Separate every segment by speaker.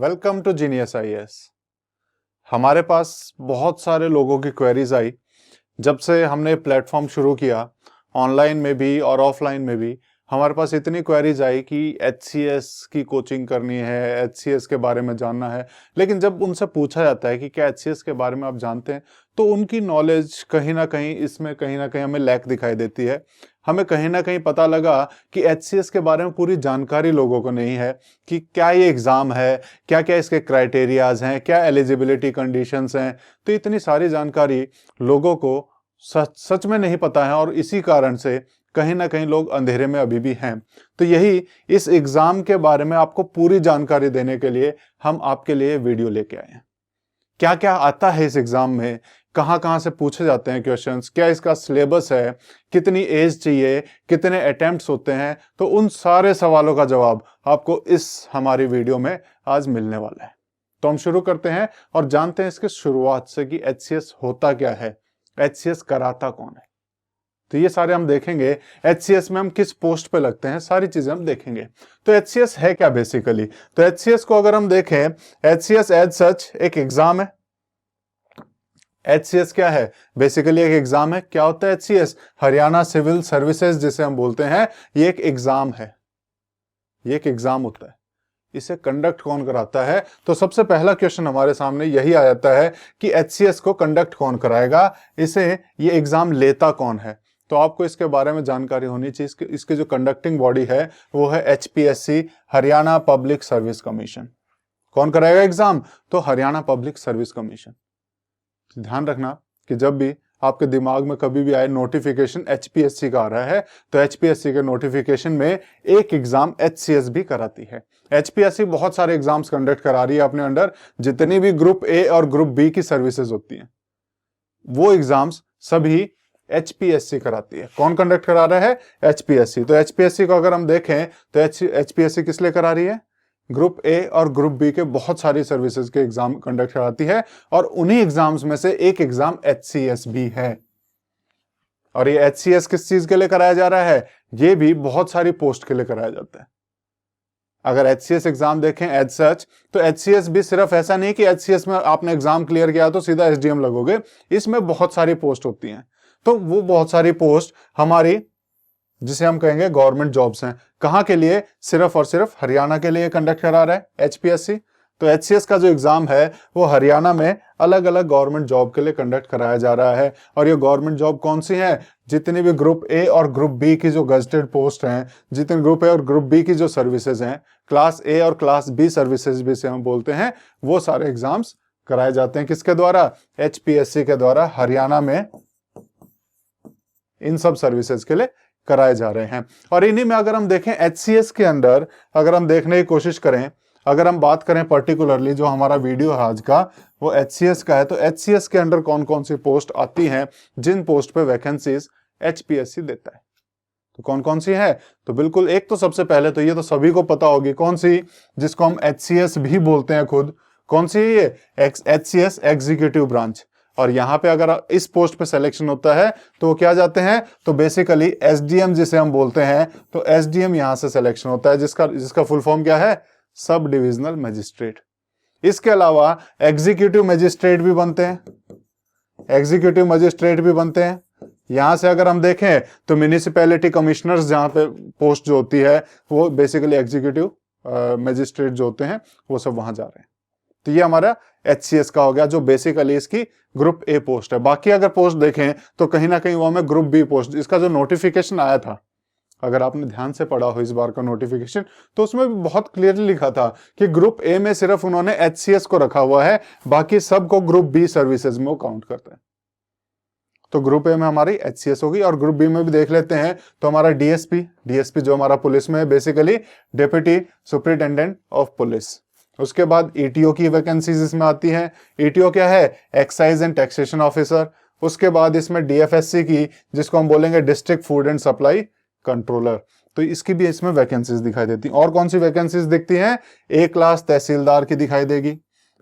Speaker 1: Welcome to genius IAS. हमारे पास बहुत सारे लोगों की क्वेरीज आई जब से हमने प्लेटफॉर्म शुरू किया, ऑनलाइन में भी और ऑफलाइन में भी। हमारे पास इतनी क्वेरीज आई कि एचसीएस की कोचिंग करनी है, एचसीएस के बारे में जानना है। लेकिन जब उनसे पूछा जाता है कि क्या एचसीएस के बारे में आप जानते हैं, तो उनकी नॉलेज कहीं ना कहीं इसमें कहीं ना कहीं हमें लैक दिखाई देती है। हमें कहीं ना कहीं पता लगा कि एचसीएस के बारे में पूरी जानकारी लोगों को नहीं है कि क्या ये एग्ज़ाम है, क्या क्या इसके क्राइटेरियाज हैं, क्या एलिजिबिलिटी कंडीशंस हैं। तो इतनी सारी जानकारी लोगों को सच सच में नहीं पता है और इसी कारण से कहीं ना कहीं लोग अंधेरे में अभी भी हैं। तो यही इस एग्ज़ाम के बारे में आपको पूरी जानकारी देने के लिए हम आपके लिए वीडियो लेके आए हैं। क्या क्या आता है इस एग्ज़ाम में, कहाँ कहाँ से पूछे जाते हैं क्वेश्चंस, क्या इसका सिलेबस है, कितनी एज चाहिए, कितने अटेम्प्ट्स होते हैं, तो उन सारे सवालों का जवाब आपको इस हमारी वीडियो में आज मिलने वाला है। तो हम शुरू करते हैं और जानते हैं इसके शुरुआत से कि एचसीएस होता क्या है, एचसीएस कराता कौन है। तो ये सारे हम देखेंगे। एचसीएस में हम किस पोस्ट पे लगते हैं, सारी चीजें हम देखेंगे। तो एचसीएस है क्या बेसिकली? तो एचसीएस को अगर हम देखें, एचसीएस एज सच एक एग्जाम है। एचसीएस क्या है? बेसिकली एक एग्जाम है। क्या होता है एचसीएस? हरियाणा सिविल सर्विसेज जिसे हम बोलते हैं, ये एक एग्जाम है, ये एक एग्जाम होता है। इसे कंडक्ट कौन कराता है? तो सबसे पहला क्वेश्चन हमारे सामने यही आ जाता है कि एचसीएस को कंडक्ट कौन कराएगा, इसे ये एग्जाम लेता कौन है। तो आपको इसके बारे में जानकारी होनी चाहिए। इसकी जो कंडक्टिंग बॉडी है वो है HPSC, Haryana public service commission. कौन कराएगा एग्जाम? तो हरियाणा पब्लिक सर्विस कमीशन। ध्यान रखना कि जब भी आपके दिमाग में कभी भी आए नोटिफिकेशन एचपीएससी का आ रहा है, तो एचपीएससी के नोटिफिकेशन में एक एग्जाम एचसीएस भी कराती है। एचपीएससी बहुत सारे एग्जाम्स कंडक्ट करा रही है अपने अंडर। जितनी भी ग्रुप ए और ग्रुप बी की सर्विसेज होती हैं, वो एग्जाम्स सभी एचपीएससी कराती है। कौन कंडक्ट करा रहा है? एचपीएससी। तो एचपीएससी को अगर हम देखें तो एचपीएससी किस लिए करा रही है? ग्रुप ए और ग्रुप बी के बहुत सारी सर्विसेज के एग्जाम कंडक्ट कराती है, और उन्हीं एग्जाम्स में से एक एग्जाम एचसीएस भी है। और ये एचसीएस किस चीज के लिए कराया जा रहा है? ये भी बहुत सारी पोस्ट के लिए कराया जाता है। अगर एचसीएस एग्जाम देखें एज सच, तो एचसीएस भी सिर्फ ऐसा नहीं कि एचसीएस में आपने एग्जाम क्लियर किया तो सीधा एसडीएम लगोगे। इसमें बहुत सारी पोस्ट होती हैं। तो वो बहुत सारी पोस्ट हमारी, जिसे हम कहेंगे गवर्नमेंट जॉब्स हैं। कहां के लिए? सिर्फ और सिर्फ हरियाणा के लिए कंडक्ट करा रहा है एचपीएससी। तो एचसीएस का जो एग्जाम है वो हरियाणा में अलग अलग गवर्नमेंट जॉब के लिए कंडक्ट कराया जा रहा है। और ये गवर्नमेंट जॉब कौन सी है? जितनी भी ग्रुप ए और ग्रुप बी की जो गजटेड पोस्ट हैं, जितने ग्रुप ए और ग्रुप बी की जो सर्विसेज हैं, क्लास ए और क्लास बी सर्विसेज भी से हम बोलते हैं, वो सारे एग्जाम्स कराए जाते हैं। किसके द्वारा? एचपीएससी के द्वारा हरियाणा में इन सब सर्विसेज के लिए कराए जा रहे हैं। और इन्हीं में अगर हम देखें एचसीएस के अंदर, अगर हम देखने की कोशिश करें, अगर हम बात करें पर्टिकुलरली जो हमारा वीडियो है आज का, वो एचसीएस का है। तो एचसीएस के अंदर कौन कौन सी पोस्ट आती हैं, जिन पोस्ट पे वैकेंसीज एचपीएससी देता है, तो कौन कौन सी है? तो बिल्कुल, एक तो सबसे पहले तो ये तो सभी को पता होगी, कौन सी, जिसको हम एचसीएस भी बोलते हैं खुद। कौन सी है ये? HCS executive branch. और यहां पे अगर इस पोस्ट पे सिलेक्शन होता है तो वो क्या जाते हैं? तो बेसिकली एसडीएम जिसे हम बोलते हैं, तो एसडीएम यहां से सिलेक्शन होता है, जिसका फुल फॉर्म क्या है? Sub divisional magistrate. इसके अलावा एग्जीक्यूटिव मजिस्ट्रेट भी बनते हैं, एग्जीक्यूटिव मजिस्ट्रेट भी बनते हैं। यहां से अगर हम देखें तो म्युनिसिपैलिटी कमिश्नर्स, जहां पे पोस्ट जो होती है, वो बेसिकली एग्जीक्यूटिव मजिस्ट्रेट जो होते हैं, वो सब वहां जा रहे हैं। तो ये हमारा एचसीएस का हो गया, जो बेसिकली इसकी ग्रुप ए पोस्ट है। बाकी अगर पोस्ट देखें तो कहीं ना कहीं वो हमें ग्रुप बी पोस्ट, इसका जो नोटिफिकेशन आया था, अगर आपने ध्यान से पढ़ा हो इस बार का नोटिफिकेशन, तो उसमें भी बहुत क्लियरली लिखा था कि ग्रुप ए में सिर्फ उन्होंने एचसीएस को रखा हुआ है, बाकी सबको ग्रुप बी सर्विसेज में वो काउंट करते हैं। तो ग्रुप ए में हमारी एचसीएस होगी, और ग्रुप बी में भी देख लेते हैं तो हमारा डीएसपी जो हमारा पुलिस में है, basically deputy superintendent of police. उसके बाद ईटीओ की वैकेंसीज इसमें आती हैं। ईटीओ क्या है? Excise and taxation officer. उसके बाद इसमें डीएफएससी की, जिसको हम बोलेंगे district food and supply controller, तो इसकी भी इसमें वैकेंसीज दिखाई देती हैं। और कौन सी वैकेंसीज दिखती हैं? ए क्लास तहसीलदार की दिखाई देगी,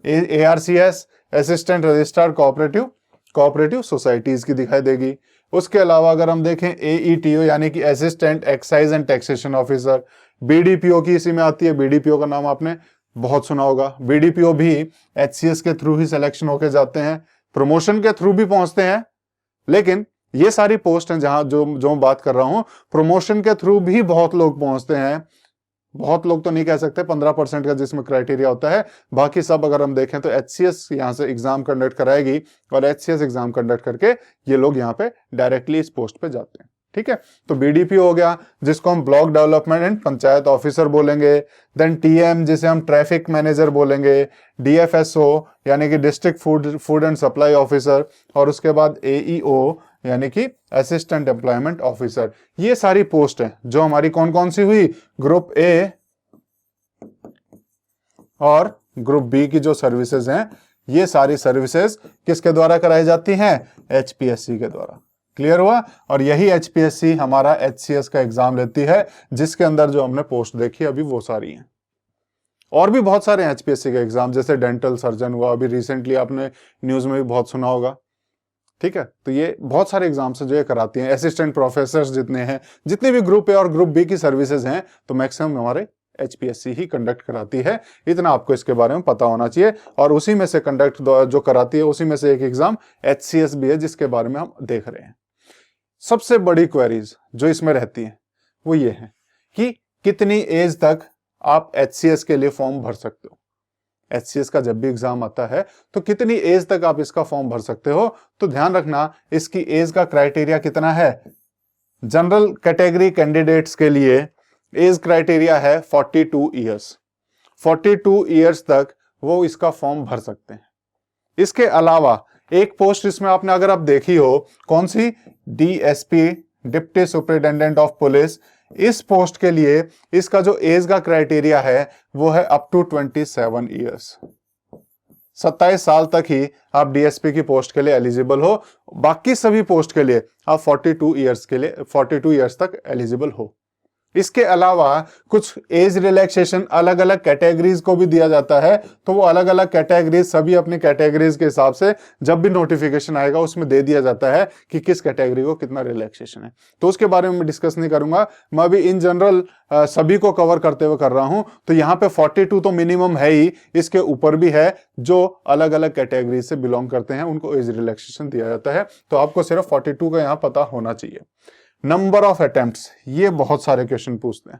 Speaker 1: ARCS assistant registrar cooperative societies की दिखाई देगी। उसके अलावा अगर हम देखें एईटीओ यानी कि assistant excise and taxation officer, BDPO की इसी में आती है। बीडीपीओ का नाम आपने बहुत सुना होगा। बीडीपीओ भी एचसीएस के थ्रू ही सिलेक्शन होके जाते हैं, प्रमोशन के थ्रू भी पहुंचते हैं, लेकिन ये सारी पोस्ट हैं जहां जो जो मैं बात कर रहा हूं, प्रमोशन के थ्रू भी बहुत लोग पहुंचते हैं। बहुत लोग तो नहीं कह सकते, 15% का जिसमें क्राइटेरिया होता है, बाकी सब अगर हम देखें तो एचसीएस यहां से एग्जाम कंडक्ट कराएगी और एचसीएस एग्जाम कंडक्ट करके ये लोग यहां पे डायरेक्टली इस पोस्ट पे जाते हैं। ठीक है, तो बीडीपी हो गया जिसको हम block development and panchayat officer बोलेंगे। देन टीएम जिसे हम ट्रैफिक मैनेजर बोलेंगे। डीएफएसओ यानी कि district food and supply officer, और उसके बाद एईओ यानी कि असिस्टेंट एम्प्लॉयमेंट ऑफिसर। ये सारी पोस्ट हैं जो हमारी कौन कौन सी हुई, ग्रुप ए और ग्रुप बी की जो सर्विसेज हैं, ये सारी सर्विसेज किसके द्वारा कराई जाती हैं, एचपीएससी के द्वारा। क्लियर हुआ। और यही एचपीएससी हमारा एचसीएस का एग्जाम लेती है, जिसके अंदर जो हमने पोस्ट देखी अभी वो सारी हैं। और भी बहुत सारे एचपीएससी के एग्जाम, जैसे डेंटल सर्जन हुआ, अभी रिसेंटली आपने न्यूज में भी बहुत सुना होगा। ठीक है, तो ये बहुत सारे एग्जाम्स जो ये कराती हैं। असिस्टेंट प्रोफेसर जितने हैं, जितने भी ग्रुप ए और ग्रुप बी की सर्विसेज हैं, तो मैक्सिमम हमारे एचपीएससी ही कंडक्ट कराती है। इतना आपको इसके बारे में पता होना चाहिए। और उसी में से कंडक्ट जो कराती है, उसी में से एक एग्जाम एचसीएस भी है, जिसके बारे में हम देख रहे हैं। सबसे बड़ी क्वेरीज जो इसमें रहती हैं वो ये है कि कितनी एज तक आप एचसीएस के लिए फॉर्म भर सकते हो। एचसीएस का जब भी एग्जाम आता है तो कितनी एज तक आप इसका फॉर्म भर सकते हो, तो ध्यान रखना इसकी एज का क्राइटेरिया कितना है। जनरल कैटेगरी कैंडिडेट्स के लिए एज क्राइटेरिया है 42 ईयर्स। 42 ईयर्स तक वो इसका फॉर्म भर सकते हैं। इसके अलावा एक पोस्ट इसमें आपने अगर आप देखी हो, कौन सी, DSP deputy superintendent of police. इस पोस्ट के लिए इसका जो एज का क्राइटेरिया है वो है अप टू 27 ईयर्स। 27 साल तक ही आप डीएसपी की पोस्ट के लिए एलिजिबल हो। बाकी सभी पोस्ट के लिए आप 42 ईयर्स के लिए 42 ईयर्स तक एलिजिबल हो। इसके अलावा कुछ एज रिलैक्सेशन अलग अलग कैटेगरीज को भी दिया जाता है, तो वो अलग अलग कैटेगरीज सभी अपनी कैटेगरीज के हिसाब से जब भी नोटिफिकेशन आएगा उसमें दे दिया जाता है कि किस कैटेगरी को कितना रिलैक्सेशन है। तो उसके बारे में मैं डिस्कस नहीं करूंगा, मैं अभी इन जनरल सभी को कवर करते हुए कर रहा हूं। तो यहाँ पे 42 तो मिनिमम है ही, इसके ऊपर भी है जो अलग अलग कैटेगरी से बिलोंग करते हैं उनको एज रिलैक्सेशन दिया जाता है। तो आपको सिर्फ 42 का यहाँ पता होना चाहिए। नंबर ऑफ अटेम्प्ट्स, ये बहुत सारे क्वेश्चन पूछते हैं।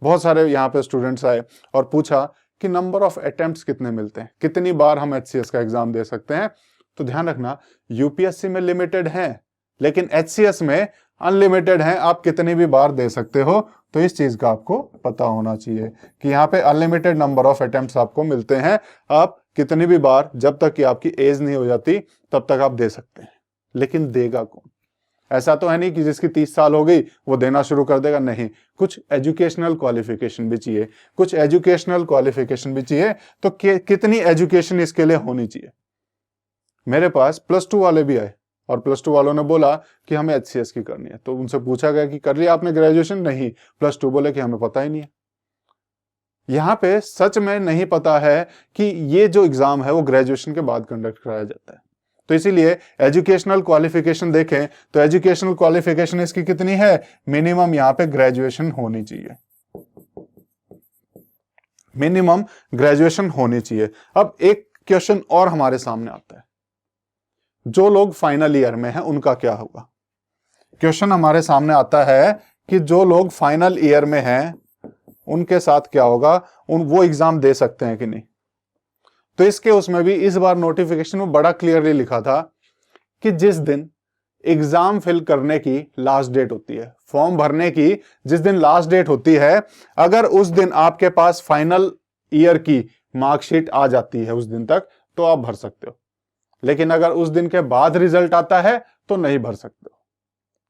Speaker 1: बहुत सारे यहाँ पे स्टूडेंट्स आए और पूछा कि नंबर ऑफ अटेम्प्ट्स कितने मिलते हैं, कितनी बार हम एचसीएस का एग्जाम दे सकते हैं। तो ध्यान रखना, यूपीएससी में लिमिटेड है लेकिन एचसीएस में अनलिमिटेड है, आप कितनी भी बार दे सकते हो। तो इस चीज का आपको पता होना चाहिए कि यहाँ पे अनलिमिटेड नंबर ऑफ अटेम्प्ट्स आपको मिलते हैं। आप कितनी भी बार, जब तक कि आपकी एज नहीं हो जाती तब तक आप दे सकते हैं। लेकिन देगा कौन? ऐसा तो है नहीं कि जिसकी 30 साल हो गई वो देना शुरू कर देगा, नहीं। कुछ एजुकेशनल क्वालिफिकेशन भी चाहिए, कुछ एजुकेशनल क्वालिफिकेशन भी चाहिए। तो कितनी एजुकेशन इसके लिए होनी चाहिए। मेरे पास +2 वाले भी आए और +2 वालों ने बोला कि हमें एचसीएस की करनी है। तो उनसे पूछा गया कि कर लिया आपने ग्रेजुएशन? नहीं। +2 बोले कि हमें पता ही नहीं है। यहां पे सच में नहीं पता है कि ये जो एग्जाम है वो ग्रेजुएशन के बाद कंडक्ट कराया जाता है। तो इसीलिए एजुकेशनल क्वालिफिकेशन देखें तो एजुकेशनल क्वालिफिकेशन इसकी कितनी है, मिनिमम यहां पे ग्रेजुएशन होनी चाहिए। मिनिमम ग्रेजुएशन होनी चाहिए। अब एक क्वेश्चन और हमारे सामने आता है, जो लोग फाइनल ईयर में हैं उनका क्या होगा। क्वेश्चन हमारे सामने आता है कि जो लोग फाइनल ईयर में हैं उनके साथ क्या होगा, वो एग्जाम दे सकते हैं कि नहीं। तो इसके उसमें भी इस बार नोटिफिकेशन में बड़ा क्लियरली लिखा था कि जिस दिन एग्जाम फिल करने की लास्ट डेट होती है, फॉर्म भरने की जिस दिन लास्ट डेट होती है, अगर उस दिन आपके पास फाइनल ईयर की मार्कशीट आ जाती है उस दिन तक तो आप भर सकते हो। लेकिन अगर उस दिन के बाद रिजल्ट आता है तो नहीं भर सकते हो।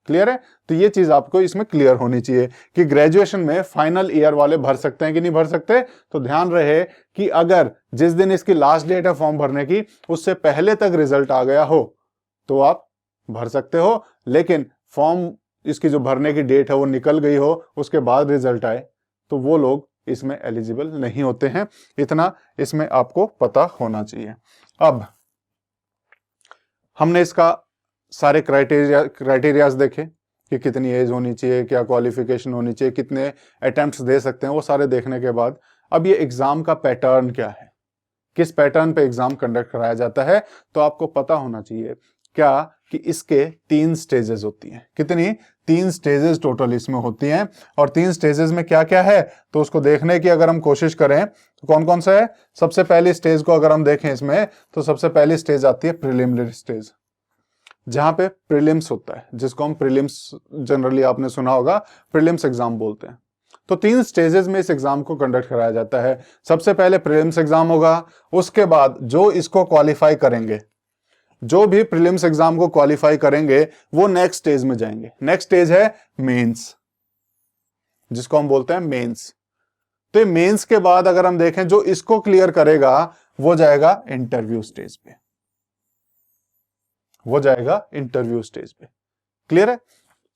Speaker 1: क्लियर है? तो ये चीज आपको इसमें क्लियर होनी चाहिए कि ग्रेजुएशन में फाइनल ईयर वाले भर सकते हैं कि नहीं भर सकते। तो ध्यान रहे कि अगर जिस दिन इसकी लास्ट डेट है फॉर्म भरने की उससे पहले तक रिजल्ट आ गया हो तो आप भर सकते हो, लेकिन फॉर्म इसकी जो भरने की डेट है वो निकल गई हो, उसके बाद रिजल्ट आए, तो वो लोग इसमें एलिजिबल नहीं होते हैं। इतना इसमें आपको पता होना चाहिए। अब हमने इसका सारे क्राइटेरियाज देखे कि कितनी एज होनी चाहिए, क्या क्वालिफिकेशन होनी चाहिए, कितने अटेम्प्ट्स दे सकते हैं, वो सारे देखने के बाद अब ये एग्जाम का पैटर्न क्या है, किस पैटर्न पे एग्जाम कंडक्ट कराया जाता है, तो आपको पता होना चाहिए क्या कि इसके 3 स्टेजेस होती हैं। कितनी? 3 स्टेजेस टोटल इसमें होती हैं। और 3 स्टेजेस में क्या क्या है तो उसको देखने की अगर हम कोशिश करें तो कौन कौन सा है। सबसे पहली स्टेज को अगर हम देखें इसमें, तो सबसे पहली स्टेज आती है प्रिलिमिनरी स्टेज, जहां पे प्रीलिम्स होता है, जिसको हम प्रीलिम्स, जनरली आपने सुना होगा प्रीलिम्स एग्जाम बोलते हैं। तो 3 स्टेजेस में इस एग्जाम को कंडक्ट कराया जाता है। सबसे पहले प्रीलिम्स एग्जाम होगा, उसके बाद जो इसको क्वालिफाई करेंगे, जो भी प्रीलिम्स एग्जाम को क्वालिफाई करेंगे वो नेक्स्ट स्टेज में जाएंगे। नेक्स्ट स्टेज है मेंस, जिसको हम बोलते हैं मेंस। तो ये मेंस के बाद अगर हम देखें जो इसको क्लियर करेगा वो जाएगा इंटरव्यू स्टेज पे, वो जाएगा इंटरव्यू स्टेज पे। क्लियर है?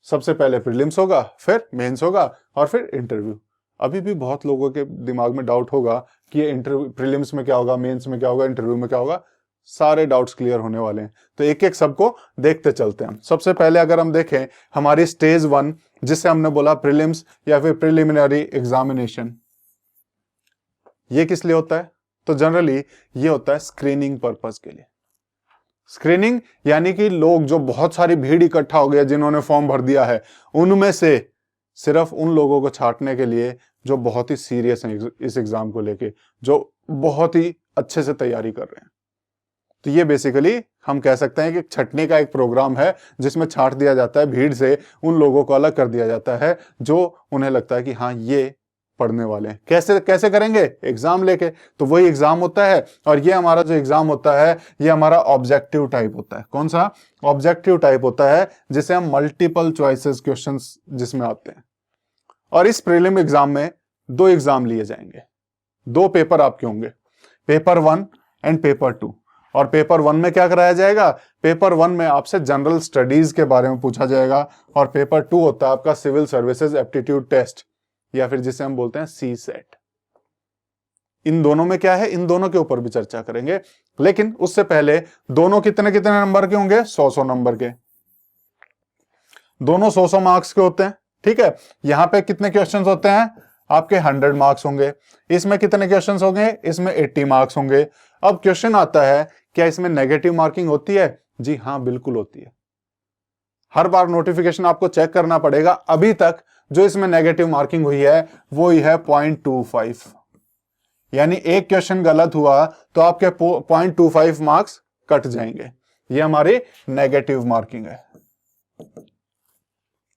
Speaker 1: सबसे पहले प्रीलिम्स होगा, फिर मेंस होगा और फिर इंटरव्यू। अभी भी बहुत लोगों के दिमाग में डाउट होगा कि ये इंटरव्यू, प्रीलिम्स में क्या होगा, मेंस में क्या होगा, इंटरव्यू में क्या होगा। सारे डाउट्स क्लियर होने वाले हैं, तो एक एक सबको देखते चलते हैं। सबसे पहले अगर हम देखें हमारी स्टेज 1, जिसे हमने बोला प्रीलिम्स या फिर प्रिलिमिनरी एग्जामिनेशन, ये किस लिए होता है? तो जनरली ये होता है स्क्रीनिंग पर्पस के लिए। स्क्रीनिंग यानी कि लोग, जो बहुत सारी भीड़ इकट्ठा हो गया जिन्होंने फॉर्म भर दिया है, उनमें से सिर्फ उन लोगों को छांटने के लिए जो बहुत ही सीरियस हैं इस एग्जाम को लेके, जो बहुत ही अच्छे से तैयारी कर रहे हैं। तो ये बेसिकली हम कह सकते हैं कि छटनी का एक प्रोग्राम है जिसमें छांट दिया जाता है, भीड़ से उन लोगों को अलग कर दिया जाता है जो उन्हें लगता है कि हाँ ये पढ़ने वाले हैं। कैसे कैसे करेंगे? एग्जाम लेके। तो वही एग्जाम होता है, और ये हमारा जो एग्जाम होता है ये हमारा ऑब्जेक्टिव टाइप होता है। कौन सा? ऑब्जेक्टिव टाइप होता है, जिसे हम मल्टीपल चॉइसेस क्वेश्चंस जिसमें आते हैं। और इस प्रीलिम एग्जाम में 2 एग्जाम लिए जाएंगे, 2 पेपर आपके होंगे, पेपर 1 एंड पेपर 2। और पेपर 1 में क्या कराया जाएगा? पेपर 1 में आपसे जनरल स्टडीज के बारे में पूछा जाएगा, और पेपर 2 होता है आपका सिविल सर्विसेज एप्टीट्यूड टेस्ट, या फिर जिसे हम बोलते हैं सी सेट। इन दोनों में क्या है, इन दोनों के ऊपर भी चर्चा करेंगे। लेकिन उससे पहले दोनों कितने कितने नंबर के होंगे? 100-100 नंबर के। दोनों 100-100 मार्क्स के होते हैं। ठीक है, यहां पे कितने क्वेश्चंस होते हैं? आपके 100 मार्क्स होंगे। इसमें कितने क्वेश्चंस होंगे? इसमें 80 मार्क्स होंगे। अब क्वेश्चन आता है, क्या इसमें नेगेटिव मार्किंग होती है? जी हाँ, बिल्कुल होती है। हर बार नोटिफिकेशन आपको चेक करना पड़ेगा। अभी तक जो इसमें नेगेटिव मार्किंग हुई है वो ही है 0.25, यानी एक क्वेश्चन गलत हुआ तो आपके 0.25 मार्क्स कट जाएंगे। ये हमारी नेगेटिव मार्किंग है।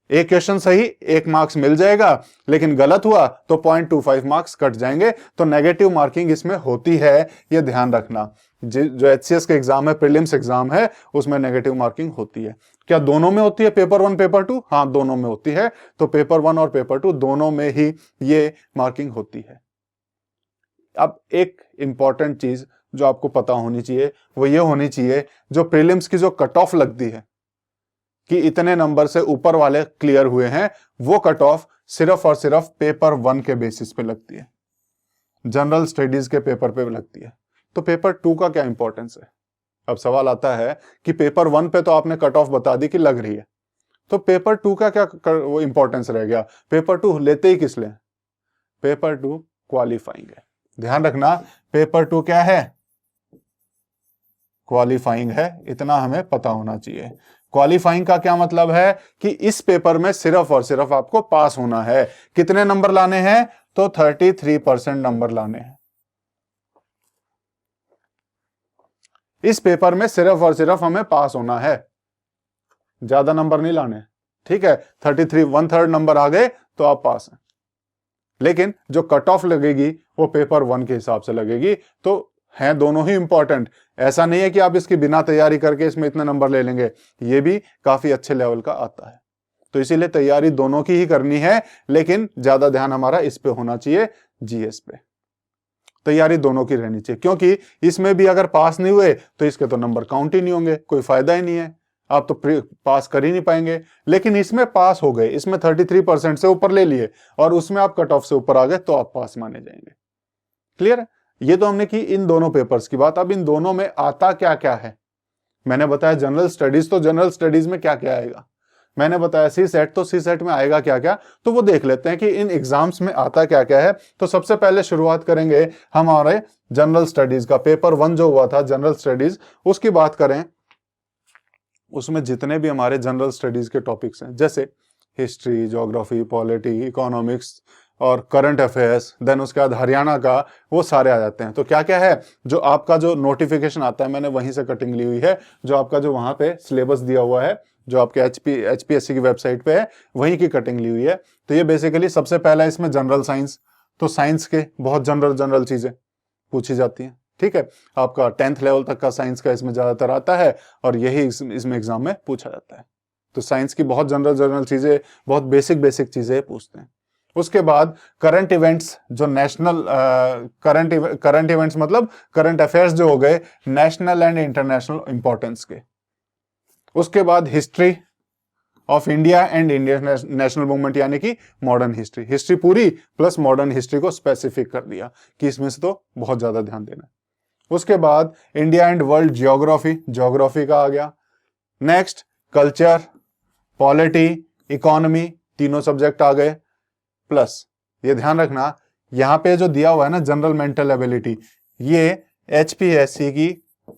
Speaker 1: एक क्वेश्चन सही 1 मार्क्स मिल जाएगा, लेकिन गलत हुआ तो 0.25 मार्क्स कट जाएंगे। तो नेगेटिव मार्किंग इसमें होती है, ये ध्यान रखना। जो एचसीएस के एग्जाम है, प्रीलिम्स एग्जाम है, उसमें नेगेटिव मार्किंग होती है। क्या दोनों में होती है? Paper 1 paper 2? हाँ, दोनों में होती है। तो पेपर 1 और पेपर 2 दोनों में ही ये मार्किंग होती है। अब एक इंपॉर्टेंट चीज जो आपको पता होनी चाहिए वो ये होनी चाहिए, जो प्रीलिम्स की जो कट ऑफ लगती है कि इतने नंबर से ऊपर वाले क्लियर हुए हैं, वो कट ऑफ सिर्फ और सिर्फ पेपर 1 के बेसिस पे लगती है, जनरल स्टडीज के पेपर पे लगती है। तो पेपर 2 का क्या इंपॉर्टेंस है? अब सवाल आता है कि पेपर 1 पे तो आपने कट ऑफ बता दी कि लग रही है, तो पेपर 2 का क्या वो इंपॉर्टेंस रह गया? पेपर 2 लेते ही किस लिए? पेपर 2 क्वालिफाइंग है। ध्यान रखना, पेपर 2 क्या है? क्वालिफाइंग है। इतना हमें पता होना चाहिए। क्वालिफाइंग का क्या मतलब है कि इस पेपर में सिर्फ और सिर्फ आपको पास होना है। कितने नंबर लाने हैं? तो 33% नंबर लाने हैं। इस पेपर में सिर्फ और सिर्फ हमें पास होना है, ज्यादा नंबर नहीं लाने। ठीक है, 33 1/3 नंबर आ गए तो आप पास हैं। लेकिन जो कट ऑफ लगेगी वो पेपर 1 के हिसाब से लगेगी। तो हैं दोनों ही इंपॉर्टेंट। ऐसा नहीं है कि आप इसकी बिना तैयारी करके इसमें इतने नंबर ले लेंगे, ये भी काफी अच्छे लेवल का आता है। तो इसीलिए तैयारी दोनों की ही करनी है, लेकिन ज्यादा ध्यान हमारा इस पे होना चाहिए, जीएस पे। तैयारी दोनों की रहनी चाहिए, क्योंकि इसमें भी अगर पास नहीं हुए तो इसके तो नंबर काउंट ही नहीं होंगे, कोई फायदा ही नहीं है, आप तो पास कर ही नहीं पाएंगे। लेकिन इसमें पास हो गए, इसमें 33% से ऊपर ले लिए और उसमें आप कट ऑफ से ऊपर आ गए तो आप पास माने जाएंगे। क्लियर है? ये तो हमने की इन दोनों पेपर्स की बात। अब इन दोनों में आता क्या क्या है? मैंने बताया जनरल स्टडीज, तो जनरल स्टडीज में क्या क्या आएगा? मैंने बताया सी सेट, तो सी सेट में आएगा क्या क्या, तो वो देख लेते हैं कि इन एग्जाम्स में आता क्या क्या है। तो सबसे पहले शुरुआत करेंगे हमारे जनरल स्टडीज का। पेपर 1 जो हुआ था जनरल स्टडीज, उसकी बात करें, उसमें जितने भी हमारे जनरल स्टडीज के टॉपिक्स हैं, जैसे हिस्ट्री, ज्योग्राफी, पॉलिटी, इकोनॉमिक्स और करंट अफेयर्स, देन उसके बाद हरियाणा का, वो सारे आ जाते हैं। तो क्या क्या है, जो आपका जो नोटिफिकेशन आता है, मैंने वहीं से कटिंग ली हुई है, जो आपका जो वहां पे सिलेबस दिया हुआ है, जो आपके एचपीएससी की वेबसाइट पे है, वहीं की कटिंग ली हुई है। तो ये बेसिकली सबसे पहला इसमें जनरल साइंस, तो साइंस के बहुत जनरल जनरल चीजें पूछी जाती हैं। ठीक है, आपका 10th लेवल तक का साइंस का इसमें ज्यादातर आता है और यही इसमें एग्जाम में पूछा जाता है। तो साइंस की बहुत जनरल जनरल चीजें, बहुत बेसिक बेसिक चीजें पूछते हैं। उसके बाद करंट इवेंट्स, जो नेशनल करंट इवेंट्स मतलब करंट अफेयर्स जो हो गए नेशनल एंड इंटरनेशनल इंपॉर्टेंस के। उसके बाद history of India and Indian national movement, यानी कि मॉडर्न हिस्ट्री, हिस्ट्री पूरी प्लस मॉडर्न हिस्ट्री को स्पेसिफिक कर दिया कि इसमें से तो बहुत ज्यादा ध्यान देना है। उसके बाद India and world geography, geography का आ गया। नेक्स्ट कल्चर, पॉलिटी, इकोनॉमी, तीनों सब्जेक्ट आ गए। प्लस ये ध्यान रखना, यहां पे जो दिया हुआ है ना जनरल मेंटल एबिलिटी, ये एचपीएससी की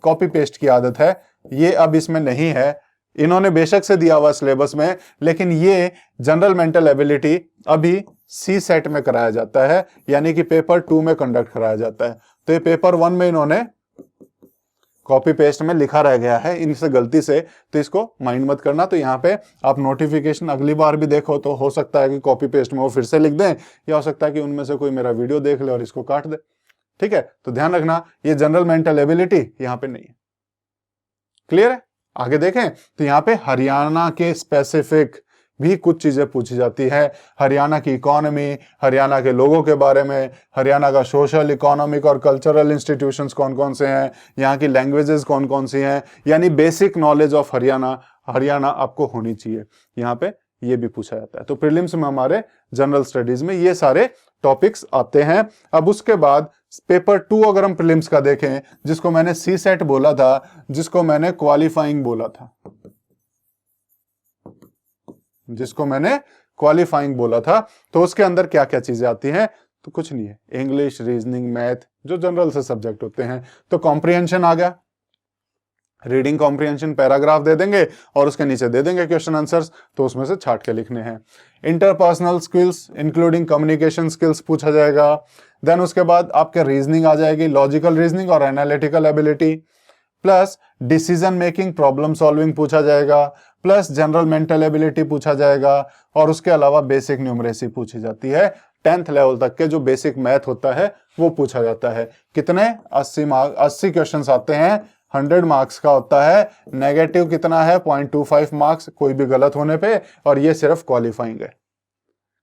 Speaker 1: कॉपी पेस्ट की आदत है, ये अब इसमें नहीं है। इन्होंने बेशक से दिया हुआ सिलेबस में, लेकिन ये जनरल मेंटल एबिलिटी अभी सी सेट में कराया जाता है, यानी कि पेपर 2 में कंडक्ट कराया जाता है। तो ये पेपर 1 में इन्होंने कॉपी पेस्ट में लिखा रह गया है इनसे गलती से, तो इसको माइंड मत करना। तो यहाँ पे आप नोटिफिकेशन अगली बार भी देखो तो हो सकता है कि कॉपी पेस्ट में वो फिर से लिख दें, या हो सकता है कि उनमें से कोई मेरा वीडियो देख ले और इसको काट दे। ठीक है, तो ध्यान रखना, ये जनरल मेंटल एबिलिटी यहाँ पे नहीं है। क्लियर है? आगे देखें तो यहाँ पे हरियाणा के स्पेसिफिक भी कुछ चीजें पूछी जाती है। हरियाणा की इकोनॉमी, हरियाणा के लोगों के बारे में, हरियाणा का सोशल, इकोनॉमिक और कल्चरल इंस्टीट्यूशंस कौन कौन से हैं, यहाँ की लैंग्वेजेस कौन कौन सी हैं, यानी बेसिक नॉलेज ऑफ हरियाणा आपको होनी चाहिए। यहाँ पे ये भी पूछा जाता है। तो प्रीलिम्स में हमारे जनरल स्टडीज में ये सारे टॉपिक्स आते हैं। अब उसके बाद पेपर 2 अगर हम प्रीलिम्स का देखें, जिसको मैंने सी सेट बोला था, जिसको मैंने क्वालिफाइंग बोला था, जिसको मैंने क्वालिफाइंग बोला था, तो उसके अंदर क्या क्या चीजें आती हैं, तो कुछ नहीं है, इंग्लिश, रीजनिंग, मैथ, जो जनरल से सब्जेक्ट होते हैं। तो कॉम्प्रिहेंशन आ गया, रीडिंग कॉम्प्रिहेंशन, पैराग्राफ दे देंगे और उसके नीचे दे देंगे क्वेश्चन आंसर्स, तो उसमें से छाट के लिखने हैं। Interpersonal skills including communication skills पूछा जाएगा। देन उसके बाद आपके रीजनिंग आ जाएगी, लॉजिकल रीजनिंग और analytical ability, plus decision making, problem solving पूछा जाएगा, प्लस जनरल मेंटल एबिलिटी पूछा जाएगा, और उसके अलावा बेसिक न्यूमरेसी पूछी जाती है। 10th लेवल तक के जो बेसिक मैथ होता है वो पूछा जाता है। कितने 80 क्वेश्चंस आते हैं, 100 मार्क्स का होता है। नेगेटिव कितना है, 0.25 मार्क्स कोई भी गलत होने पे, और ये सिर्फ क्वालिफाइंग है।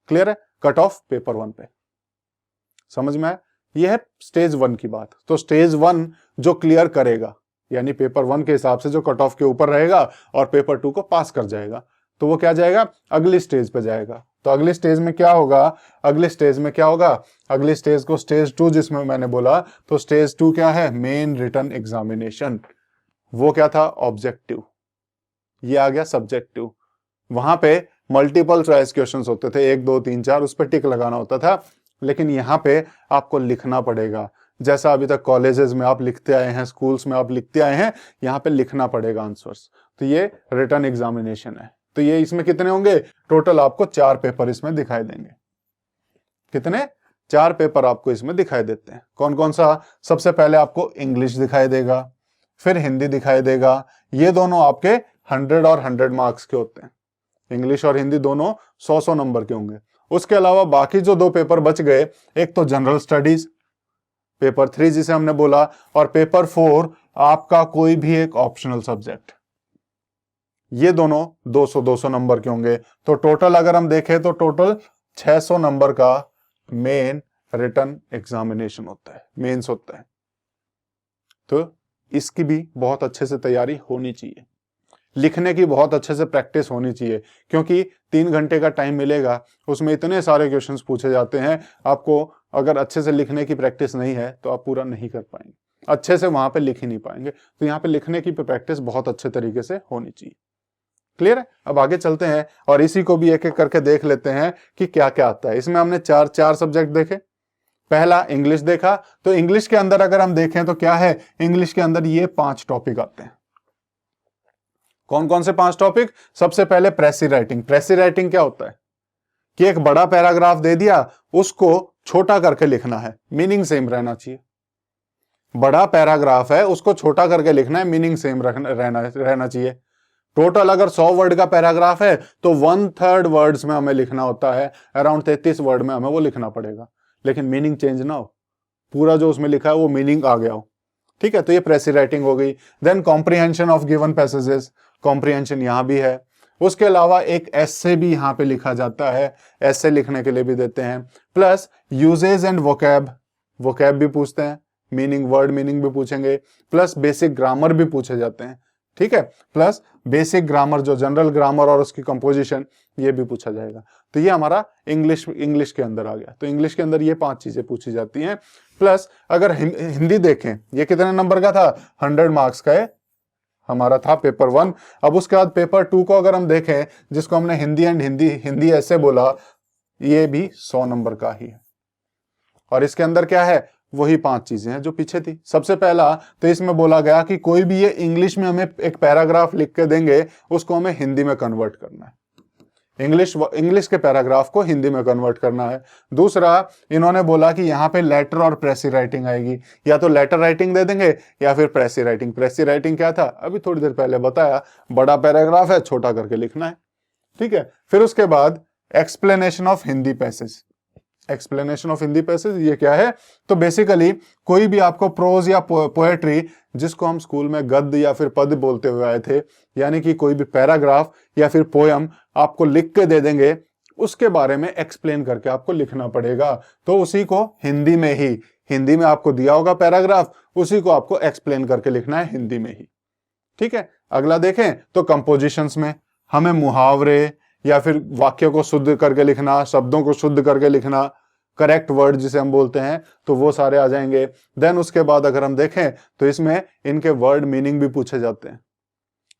Speaker 1: क्लियर है? कट ऑफ पेपर 1 पे समझ में आया? ये है स्टेज 1 की बात। तो स्टेज 1 जो क्लियर करेगा, यानी पेपर 1 के हिसाब से जो कट ऑफ के ऊपर रहेगा और पेपर 2 को पास कर जाएगा, तो वो क्या जाएगा, अगली स्टेज पे जाएगा। तो अगली स्टेज में क्या होगा, अगली स्टेज में क्या होगा, अगली स्टेज को स्टेज 2 जिसमें मैंने बोला, तो स्टेज 2 क्या है, मेन रिटन एग्जामिनेशन। वो क्या था, ऑब्जेक्टिव, ये आ गया सब्जेक्टिव। वहां पे मल्टीपल चॉइस क्वेश्चंस होते थे, 1 2 3 4, उस पर टिक लगाना होता था। लेकिन यहाँ पे आपको लिखना पड़ेगा, जैसा अभी तक कॉलेजेस में आप लिखते आए हैं, स्कूल्स में आप लिखते आए हैं, यहाँ पे लिखना पड़ेगा आंसर्स। तो ये रिटन एग्जामिनेशन है। तो ये इसमें कितने होंगे, टोटल आपको 4 पेपर इसमें दिखाई देंगे। कितने, 4 पेपर आपको इसमें दिखाई देते हैं। कौन कौन सा, सबसे पहले आपको इंग्लिश दिखाई देगा, फिर हिंदी दिखाई देगा। ये दोनों आपके 100 और 100 मार्क्स के होते हैं। इंग्लिश और हिंदी दोनों 100-100 नंबर के होंगे। उसके अलावा बाकी जो 2 पेपर बच गए, एक तो जनरल स्टडीज पेपर 3 जिसे हमने बोला, और पेपर 4 आपका कोई भी एक ऑप्शनल सब्जेक्ट। ये दोनों 200-200 नंबर के होंगे। तो टोटल अगर हम देखें तो टोटल 600 नंबर का मेन रिटन एग्जामिनेशन होता है, मेंस होता है। तो इसकी भी बहुत अच्छे से तैयारी होनी चाहिए, लिखने की बहुत अच्छे से प्रैक्टिस होनी चाहिए, क्योंकि 3 घंटे का टाइम मिलेगा, उसमें इतने सारे क्वेश्चंस पूछे जाते हैं। आपको अगर अच्छे से लिखने की प्रैक्टिस नहीं है तो आप पूरा नहीं कर पाएंगे, अच्छे से वहां पे लिख ही नहीं पाएंगे। तो यहाँ पे लिखने की प्रैक्टिस बहुत अच्छे तरीके से होनी चाहिए। क्लियर है? अब आगे चलते हैं और इसी को भी एक एक करके देख लेते हैं कि क्या क्या आता है। इसमें हमने चार सब्जेक्ट देखे। पहला इंग्लिश देखा, तो इंग्लिश के अंदर अगर हम देखें तो क्या है, इंग्लिश के अंदर ये 5 टॉपिक आते हैं। कौन कौन से 5 टॉपिक? सबसे पहले प्रेसी राइटिंग। प्रेसी राइटिंग क्या होता है कि एक बड़ा पैराग्राफ दे दिया, उसको छोटा करके लिखना है, मीनिंग सेम रहना चाहिए। बड़ा पैराग्राफ है, उसको छोटा करके लिखना है, मीनिंग सेम रहना चाहिए। टोटल अगर 100 वर्ड का पैराग्राफ है तो 1/3 वर्ड्स में हमें लिखना होता है, अराउंड 33 वर्ड में हमें वो लिखना पड़ेगा, लेकिन मीनिंग चेंज ना हो, पूरा जो उसमें लिखा है वो मीनिंग आ गया हो। ठीक है, तो ये प्रेसी राइटिंग हो गई। Then comprehension of given passages, comprehension यहां भी है। उसके अलावा एक एसे भी यहां पे लिखा जाता है, एसे लिखने के लिए भी देते हैं। Plus usages and vocab, vocab भी पूछते हैं, मीनिंग, वर्ड मीनिंग भी पूछेंगे। प्लस बेसिक ग्रामर भी पूछे जाते हैं। ठीक है, प्लस बेसिक ग्रामर, जो जनरल ग्रामर और उसकी कंपोजिशन, ये भी पूछा जाएगा। तो ये हमारा इंग्लिश के अंदर आ गया। तो इंग्लिश के अंदर ये 5 चीजें पूछी जाती हैं। प्लस अगर हिंदी देखें, ये कितने नंबर का था? 100 मार्क्स का है हमारा था पेपर 1। अब उसके बाद पेपर 2 को अगर हम देखें, जिसको हमने हिंदी ऐसे बोला, ये भी 100 नंबर का ही है। और इसके अंदर क्या है? वही 5 चीजें हैं जो पीछे थी। सबसे पहला तो इसमें बोला गया कि कोई भी ये इंग्लिश में हमें एक पैराग्राफ लिख के देंगे, उसको हमें हिंदी में कन्वर्ट करना है। इंग्लिश के पैराग्राफ को हिंदी में कन्वर्ट करना है। दूसरा, इन्होंने बोला कि यहाँ पे लेटर और प्रेसी राइटिंग आएगी, या तो लेटर राइटिंग दे देंगे या फिर प्रेसी राइटिंग। प्रेसी राइटिंग क्या था? अभी थोड़ी देर पहले बताया, बड़ा पैराग्राफ है, छोटा करके लिखना है। ठीक है, फिर उसके बाद explanation of Hindi passage. Explanation of Hindi passage ये क्या है? तो बेसिकली कोई भी आपको प्रोज या पोएट्री, जिसको हम स्कूल में गद्य या फिर पद बोलते हुए आए थे, यानी कि कोई भी पैराग्राफ या फिर पोयम आपको लिख के दे देंगे, उसके बारे में एक्सप्लेन करके आपको लिखना पड़ेगा। तो उसी को हिंदी में आपको दिया होगा पैराग्राफ, उसी को आपको एक्सप्लेन करके लिखना है हिंदी में ही। ठीक है, अगला देखें तो कंपोजिशंस में हमें मुहावरे या फिर वाक्य को शुद्ध करके लिखना, शब्दों को शुद्ध करके लिखना, करेक्ट वर्ड जिसे हम बोलते हैं, तो वो सारे आ जाएंगे। देन उसके बाद अगर हम देखें तो इसमें इनके वर्ड मीनिंग भी पूछे जाते हैं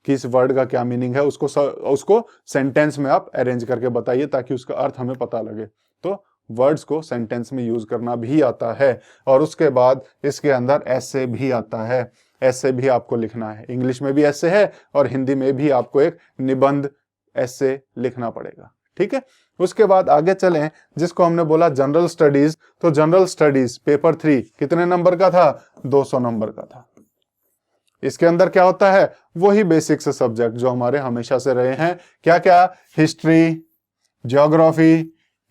Speaker 1: कि इस वर्ड का क्या मीनिंग है, उसको सेंटेंस में आप अरेंज करके बताइए ताकि उसका अर्थ हमें पता लगे। तो वर्ड्स को सेंटेंस में यूज करना भी आता है। और उसके बाद इसके अंदर ऐसे भी आता है, ऐसे भी आपको लिखना है। इंग्लिश में भी ऐसे है और हिंदी में भी आपको एक निबंध ऐसे लिखना पड़ेगा। ठीक है, उसके बाद आगे चलें, जिसको हमने बोला जनरल स्टडीज। तो जनरल स्टडीज पेपर 3 कितने नंबर का था? 200 नंबर का था। इसके अंदर क्या होता है? वही बेसिक से सब्जेक्ट जो हमारे हमेशा से रहे हैं। क्या क्या? History, geography,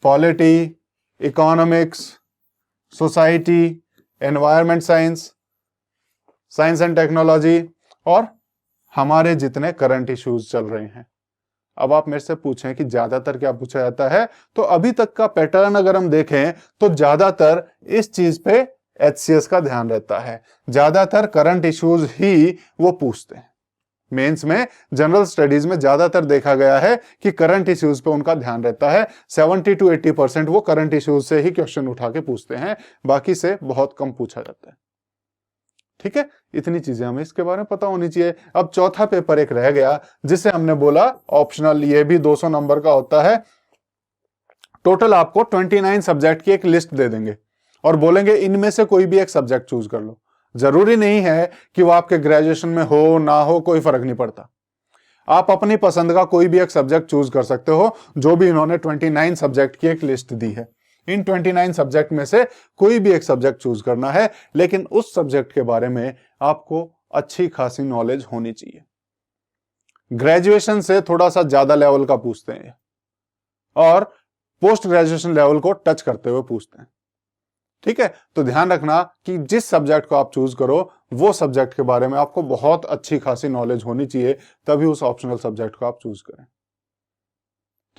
Speaker 1: polity, economics, society, environment science, science and technology, और हमारे जितने करंट इश्यूज चल रहे हैं। अब आप मेरे से पूछें कि ज्यादातर क्या पूछा जाता है, तो अभी तक का पैटर्न अगर हम देखें तो ज्यादातर इस चीज पे एचसीएस का ध्यान रहता है। ज्यादातर करंट इश्यूज ही वो पूछते हैं। मेंस में, जनरल स्टडीज में ज्यादातर देखा गया है कि करंट इश्यूज पे उनका ध्यान रहता है। 70 to 80% वो करंट इश्यूज से ही क्वेश्चन उठा के पूछते हैं, बाकी से बहुत कम पूछा जाता है। ठीक है, इतनी चीजें हमें इसके बारे में पता होनी चाहिए। अब चौथा पेपर एक रह गया, जिसे हमने बोला ऑप्शनल। ये भी 200 नंबर का होता है। टोटल आपको 29 सब्जेक्ट की एक लिस्ट दे देंगे और बोलेंगे इनमें से कोई भी एक सब्जेक्ट चूज कर लो। जरूरी नहीं है कि वो आपके ग्रेजुएशन में हो ना हो, कोई फर्क नहीं पड़ता। आप अपनी पसंद का कोई भी एक सब्जेक्ट चूज कर सकते हो, जो भी इन्होंने 29 सब्जेक्ट की एक लिस्ट दी है। इन 29 सब्जेक्ट में से कोई भी एक सब्जेक्ट चूज करना है, लेकिन उस सब्जेक्ट के बारे में आपको अच्छी खासी नॉलेज होनी चाहिए। ग्रेजुएशन से थोड़ा सा ज्यादा लेवल का पूछते हैं और पोस्ट ग्रेजुएशन लेवल को टच करते हुए पूछते हैं। ठीक है, तो ध्यान रखना कि जिस सब्जेक्ट को आप चूज करो, वो सब्जेक्ट के बारे में आपको बहुत अच्छी खासी नॉलेज होनी चाहिए, तभी उस ऑप्शनल सब्जेक्ट को आप चूज करें।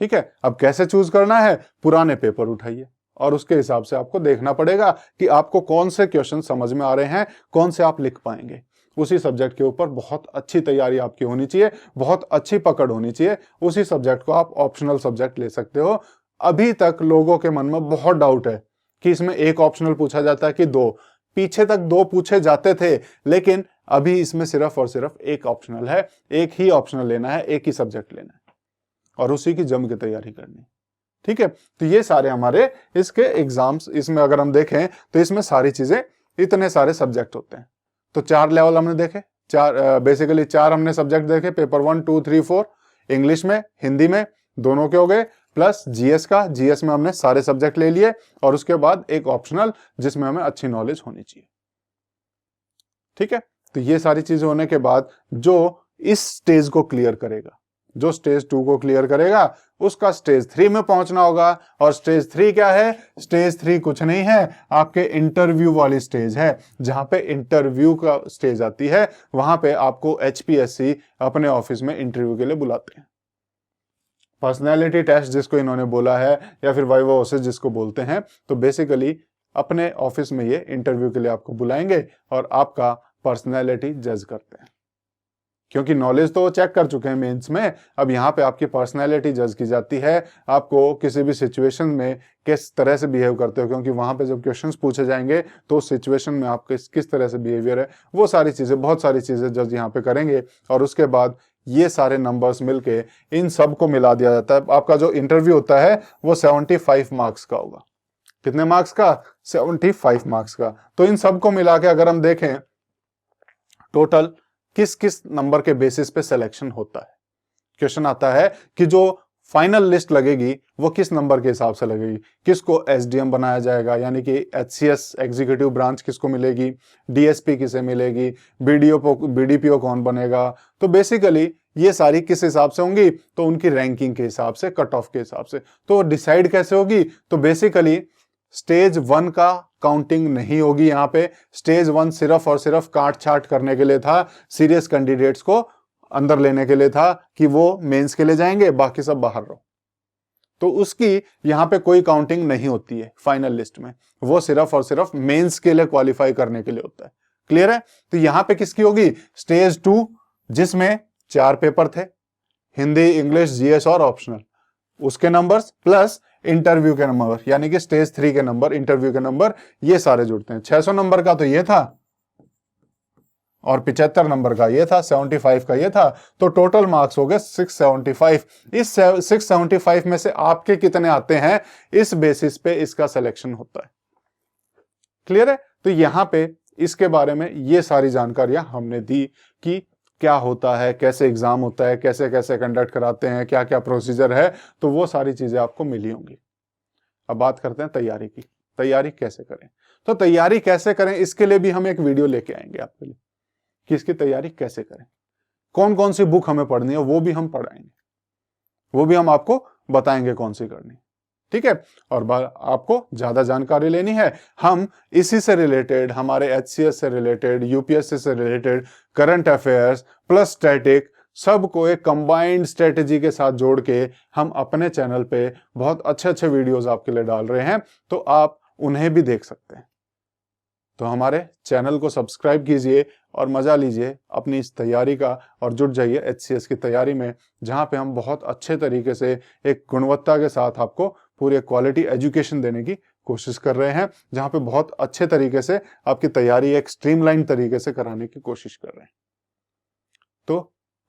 Speaker 1: ठीक है, अब कैसे चूज करना है? पुराने पेपर उठाइए और उसके हिसाब से आपको देखना पड़ेगा कि आपको कौन से क्वेश्चन समझ में आ रहे हैं, कौन से आप लिख पाएंगे। उसी सब्जेक्ट के ऊपर बहुत अच्छी तैयारी आपकी होनी चाहिए, बहुत अच्छी पकड़ होनी चाहिए। उसी सब्जेक्ट को आप ऑप्शनल सब्जेक्ट ले सकते हो। अभी तक लोगों के मन में बहुत डाउट है कि इसमें एक ऑप्शनल पूछा जाता है कि 2। पीछे तक 2 पूछे जाते थे, लेकिन अभी इसमें सिर्फ और सिर्फ एक ऑप्शनल है, एक ही ऑप्शनल लेना है, एक ही सब्जेक्ट लेना है और उसी की जम की तैयारी करनी है। ठीक है, तो ये सारे हमारे इसके एग्जाम्स, इसमें अगर हम देखें तो इसमें सारी चीजें, इतने सारे सब्जेक्ट होते हैं। तो 4 लेवल हमने देखे, बेसिकली 4 हमने सब्जेक्ट देखे, पेपर 1, 2, 3, 4, इंग्लिश में, हिंदी में, दोनों के हो गए, प्लस जीएस का, जीएस में हमने सारे सब्जेक्ट ले लिए और उसके बाद एक ऑप्शनल जिसमें हमें अच्छी नॉलेज होनी चाहिए। ठीक है, तो ये सारी चीजें होने के बाद जो इस स्टेज को क्लियर करेगा, जो स्टेज 2 को क्लियर करेगा, उसका स्टेज 3 में पहुंचना होगा। और स्टेज 3 क्या है? स्टेज 3 कुछ नहीं है, आपके इंटरव्यू वाली स्टेज है, जहां पे इंटरव्यू का स्टेज आती है। वहां पे आपको एचपीएससी अपने ऑफिस में इंटरव्यू के लिए बुलाते हैं। पर्सनैलिटी टेस्ट जिसको इन्होंने बोला है, या फिर वाइवा ओसिस जिसको बोलते हैं, तो बेसिकली अपने ऑफिस में ये इंटरव्यू के लिए आपको बुलाएंगे और आपका पर्सनैलिटी जज करते हैं। क्योंकि नॉलेज तो वो चेक कर चुके हैं मेंस में, अब यहाँ पे आपकी पर्सनैलिटी जज की जाती है। आपको किसी भी सिचुएशन में किस तरह से बिहेव करते हो, क्योंकि वहां पे जब क्वेश्चंस पूछे जाएंगे तो उस सिचुएशन में आपके किस तरह से बिहेवियर है, वो सारी चीजें, बहुत सारी चीजें जज यहाँ पे करेंगे। और उसके बाद ये सारे नंबर्स मिलके इन सबको मिला दिया जाता है। आपका जो इंटरव्यू होता है वो 75 मार्क्स का होगा। कितने मार्क्स का? 75 मार्क्स का। तो इन सबको मिला के अगर हम देखें टोटल किस किस नंबर के बेसिस पे सिलेक्शन होता है, क्वेश्चन आता है कि जो फाइनल लिस्ट लगेगी वो किस नंबर के हिसाब से लगेगी, किसको एसडीएम बनाया जाएगा, यानी कि एचसीएस एग्जीक्यूटिव ब्रांच किसको मिलेगी, डीएसपी किसे मिलेगी, बीडीपीओ कौन बनेगा। तो बेसिकली ये सारी किस हिसाब से होंगी? तो उनकी रैंकिंग के हिसाब से, कट ऑफ के हिसाब से। तो डिसाइड कैसे होगी? तो बेसिकली स्टेज 1 का काउंटिंग नहीं होगी यहाँ पे। स्टेज 1 सिर्फ और सिर्फ काट छाट करने के लिए था, सीरियस कैंडिडेट्स को अंदर लेने के लिए था कि वो मेंस के लिए जाएंगे, बाकी सब बाहर रहो। तो उसकी यहाँ पे कोई काउंटिंग नहीं होती है फाइनल लिस्ट में, वो सिर्फ और सिर्फ मेंस के लिए क्वालिफाई करने के लिए होता है। क्लियर है? तो यहाँ पे किसकी होगी? स्टेज 2, जिसमें 4 पेपर थे, हिंदी, इंग्लिश, जीएस और ऑप्शनल, उसके नंबर्स प्लस इंटरव्यू के नंबर, यानी कि स्टेज 3 के नंबर, इंटरव्यू के नंबर, ये सारे जुड़ते हैं। 600 नंबर का तो ये था और 75 नंबर का ये था, 75 का ये था। तो टोटल मार्क्स हो गए 675। इस 675 में से आपके कितने आते हैं, इस बेसिस पे इसका सिलेक्शन होता है। क्लियर है? तो यहां पे इसके बारे में ये सारी जानकारियां हमने दी कि क्या होता है, कैसे एग्जाम होता है, कैसे कैसे कंडक्ट कराते हैं, क्या क्या प्रोसीजर है, तो वो सारी चीजें आपको मिली होंगी। अब बात करते हैं तैयारी की। तैयारी कैसे करें? तो तैयारी कैसे करें, इसके लिए भी हम एक वीडियो लेके आएंगे आपके लिए कि इसकी तैयारी कैसे करें, कौन कौन सी बुक हमें पढ़नी है वो भी हम पढ़ाएंगे, वो भी हम आपको बताएंगे कौन सी करनी। ठीक है? और आपको ज्यादा जानकारी लेनी है, हम इसी से रिलेटेड, हमारे एचसीएस से रिलेटेड, यूपीएससी से related, current affairs plus static, सबको एक कंबाइंड स्ट्रेटेजी के साथ जोड़ के हम अपने चैनल पे बहुत अच्छे अच्छे वीडियोस आपके लिए डाल रहे हैं, तो आप उन्हें भी देख सकते हैं। तो हमारे चैनल को सब्सक्राइब कीजिए और मजा लीजिए अपनी इस तैयारी का और जुट जाइए एचसीएस की तैयारी में, जहां पे हम बहुत अच्छे तरीके से एक गुणवत्ता के साथ आपको पूरी क्वालिटी एजुकेशन देने की कोशिश कर रहे हैं, जहां पे बहुत अच्छे तरीके से आपकी तैयारी एक स्ट्रीमलाइन तरीके से कराने की कोशिश कर रहे हैं। तो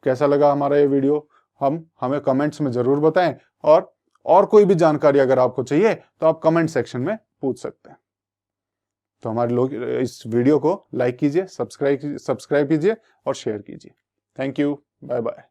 Speaker 1: कैसा लगा हमारा ये वीडियो, हमें कमेंट्स में जरूर बताएं, और कोई भी जानकारी अगर आपको चाहिए तो आप कमेंट सेक्शन में पूछ सकते हैं। तो हमारे लोग इस वीडियो को लाइक कीजिए, सब्सक्राइब कीजिए और शेयर कीजिए। Thank you, bye bye.